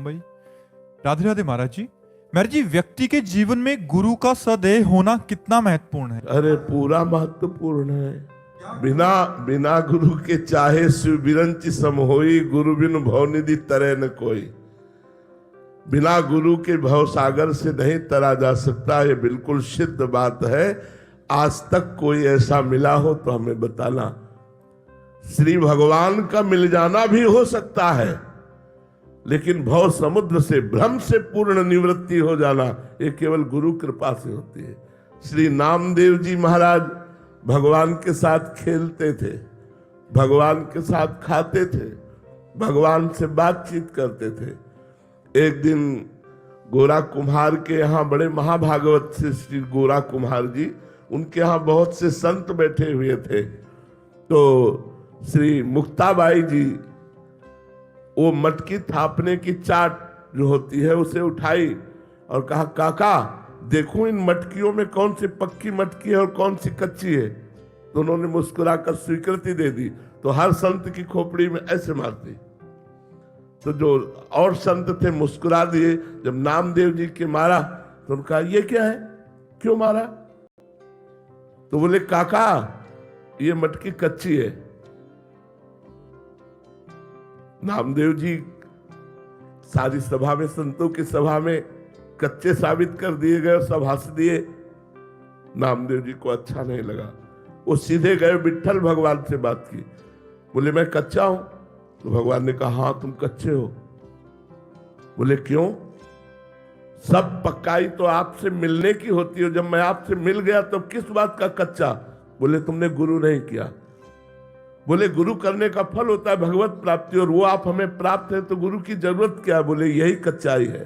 मुंबई। राधे राधे महाराज जी। महाराज जी, व्यक्ति के जीवन में गुरु का सदैव होना कितना महत्वपूर्ण है? अरे पूरा महत्वपूर्ण है। बिना बिना गुरु के चाहे शिव बिरंच सम होई, गुरु बिन भवनिधि तरे न कोई। बिना गुरु के भव सागर से नहीं तरा जा सकता, ये बिल्कुल सिद्ध बात है। आज तक कोई ऐसा मिला हो तो हमें बताना। श्री भगवान का मिल जाना भी हो सकता है, लेकिन भव समुद्र से भ्रम से पूर्ण निवृत्ति हो जाना ये केवल गुरु कृपा से होती है। श्री नामदेव जी महाराज भगवान के साथ खेलते थे, भगवान के साथ खाते थे, भगवान से बातचीत करते थे। एक दिन गोरा कुम्हार के यहाँ, बड़े महाभागवत से श्री गोरा कुम्हार जी, उनके यहाँ बहुत से संत बैठे हुए थे। तो श्री मुक्ताबाई जी वो मटकी थापने की चाट जो होती है उसे उठाई और कहा, काका देखो इन मटकियों में कौन सी पक्की मटकी है और कौन सी कच्ची है। तो उन्होंने मुस्कुराकर स्वीकृति दे दी। तो हर संत की खोपड़ी में ऐसे मारती। तो जो और संत थे मुस्कुरा दिए। जब नामदेव जी के मारा तो उनका ये क्या है, क्यों मारा? तो बोले, काका ये मटकी कच्ची है। नामदेव जी सारी सभा में, संतों की सभा में कच्चे साबित कर दिए गए, सब हंस दिए। नामदेव जी को अच्छा नहीं लगा। वो सीधे गए, विट्ठल भगवान से बात की। बोले, मैं कच्चा हूं। तो भगवान ने कहा, हाँ तुम कच्चे हो। बोले, क्यों? सब पक्काई तो आपसे मिलने की होती है, जब मैं आपसे मिल गया तो किस बात का कच्चा? बोले, तुमने गुरु नहीं किया। बोले, गुरु करने का फल होता है भगवत प्राप्ति, और वो आप हमें प्राप्त है तो गुरु की जरूरत क्या? बोले, यही कच्चाई है।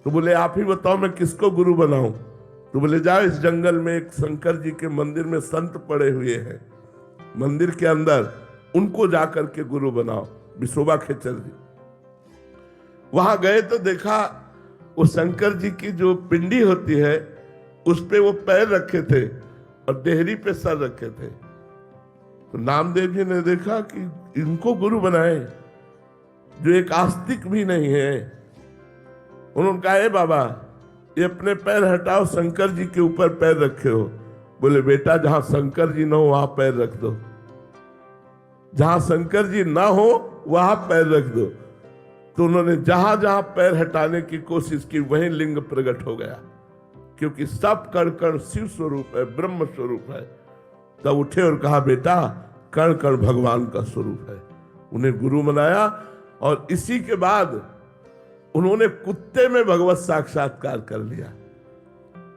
तो बोले, आप ही बताओ मैं किसको गुरु बनाऊं? तो बोले, जाओ इस जंगल में एक शंकर जी के मंदिर में संत पड़े हुए हैं, मंदिर के अंदर, उनको जाकर के गुरु बनाओ। विशोबा खेचर जी वहां गए तो देखा वो शंकर जी की जो पिंडी होती है उस पे वो पैर रखे थे और देहरी पे सर रखे थे। तो नामदेव जी ने देखा कि इनको गुरु बनाए जो एक आस्तिक भी नहीं है। उन्होंने कहा, ए बाबा ये अपने पैर हटाओ, शंकर जी के ऊपर पैर रखे हो। बोले, बेटा जहां शंकर जी ना हो वहां पैर रख दो, जहां शंकर जी ना हो वहां पैर रख दो। तो उन्होंने जहां जहां पैर हटाने की कोशिश की वहीं लिंग प्रकट हो गया, क्योंकि सब कण कण शिव स्वरूप है, ब्रह्म स्वरूप है। तब उठे और कहा, बेटा कण कण भगवान का स्वरूप है। उन्हें गुरु बनाया और इसी के बाद उन्होंने कुत्ते में भगवत साक्षात्कार कर लिया।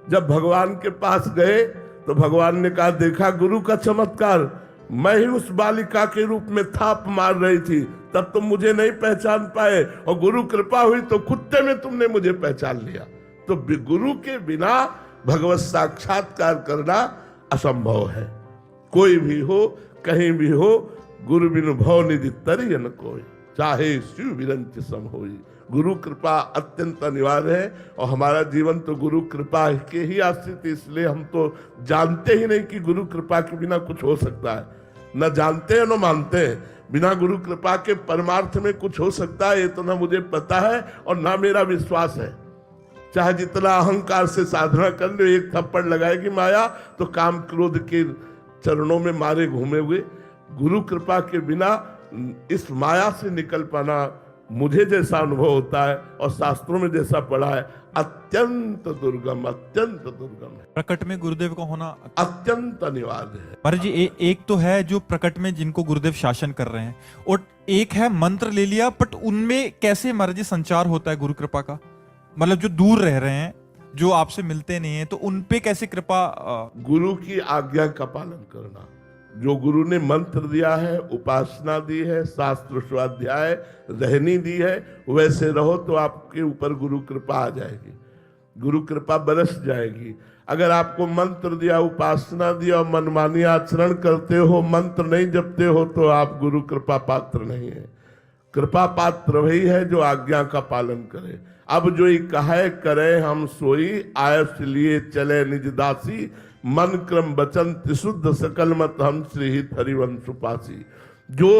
जब भगवान के पास गए तो भगवान ने कहा, देखा गुरु का चमत्कार, मैं ही उस बालिका के रूप में थाप मार रही थी, तब तुम मुझे नहीं पहचान पाए, और गुरु कृपा हुई तो कुत्ते में तुमने मुझे पहचान लिया। तो गुरु के बिना भगवत साक्षात्कार करना असंभव है। कोई भी हो, कहीं भी हो, गुरु बिनु भव निधि तरि न कोई, चाहे शिव विरंच सम होई। गुरु कृपा अत्यंत अनिवार्य है, और हमारा जीवन तो गुरु कृपा के ही आश्रित है। इसलिए हम तो जानते ही नहीं कि गुरु कृपा के बिना कुछ हो सकता है। न जानते हैं न मानते हैं। बिना गुरु कृपा के परमार्थ में कुछ हो सकता है ये तो ना मुझे पता है और ना मेरा विश्वास है। चाहे जितना अहंकार से साधना कर लो, एक थप्पड़ लगाएगी माया तो काम क्रोध के चरणों में मारे घूमे हुए। गुरु कृपा के बिना इस माया से निकल पाना, मुझे जैसा अनुभव होता है और शास्त्रों में जैसा पढ़ा है, अत्यंत दुर्गम, अत्यंत दुर्गम है। प्रकट में गुरुदेव का होना अत्यंत अनिवार्य है। महाराज जी, एक तो है जो प्रकट में जिनको गुरुदेव शासन कर रहे हैं, और एक है मंत्र ले लिया, बट उनमें कैसे महाराज जी संचार होता है गुरु कृपा का? मतलब जो दूर रह रहे हैं, जो आपसे मिलते नहीं है, तो उन पे कैसे कृपा? गुरु की आज्ञा का पालन करना। जो गुरु ने मंत्र दिया है, उपासना दी है, शास्त्र स्वाध्याय रहनी दी है, वैसे रहो तो आपके ऊपर गुरु कृपा आ जाएगी, गुरु कृपा बरस जाएगी। अगर आपको मंत्र दिया, उपासना दिया और मनमानी आचरण करते हो, मंत्र नहीं जपते हो, तो आप गुरु कृपा पात्र नहीं है। कृपा पात्र वही है जो आज्ञा का पालन करे। अब जो कहे करे हम सोई, आयस लिए चले निज दासी, मन क्रम बचन त्रिशुद्ध सकल मत हम श्री हित हरिवंश उपासी। जो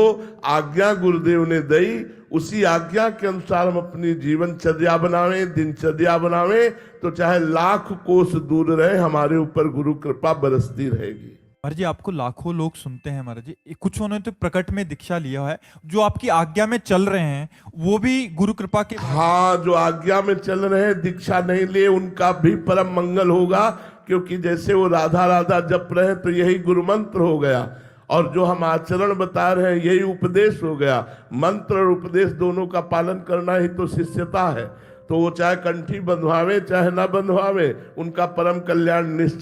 आज्ञा गुरुदेव ने दी उसी आज्ञा के अनुसार हम अपनी जीवनचर्या बनावे, दिनचर्या बनावे, तो चाहे लाख कोस दूर रहे, हमारे ऊपर गुरु कृपा बरसती रहेगी। महाराज जी, आपको लाखों लोग सुनते हैं महाराज जी, कुछ उन्होंने तो प्रकट में दीक्षा लिया है, जो आपकी आज्ञा में चल रहे हैं वो भी गुरु कृपा के। हाँ, जो आज्ञा में चल रहे हैं, दीक्षा नहीं लिए, उनका भी परम मंगल होगा, क्योंकि जैसे वो राधा राधा जप रहे हैं तो यही गुरु मंत्र हो गया, और जो हम आचरण बता रहे हैं यही उपदेश हो गया। मंत्र और उपदेश दोनों का पालन करना ही तो शिष्यता है। तो वो चाहे कंठी बंधवावे चाहे ना बंधवावे, उनका परम कल्याण निश्चित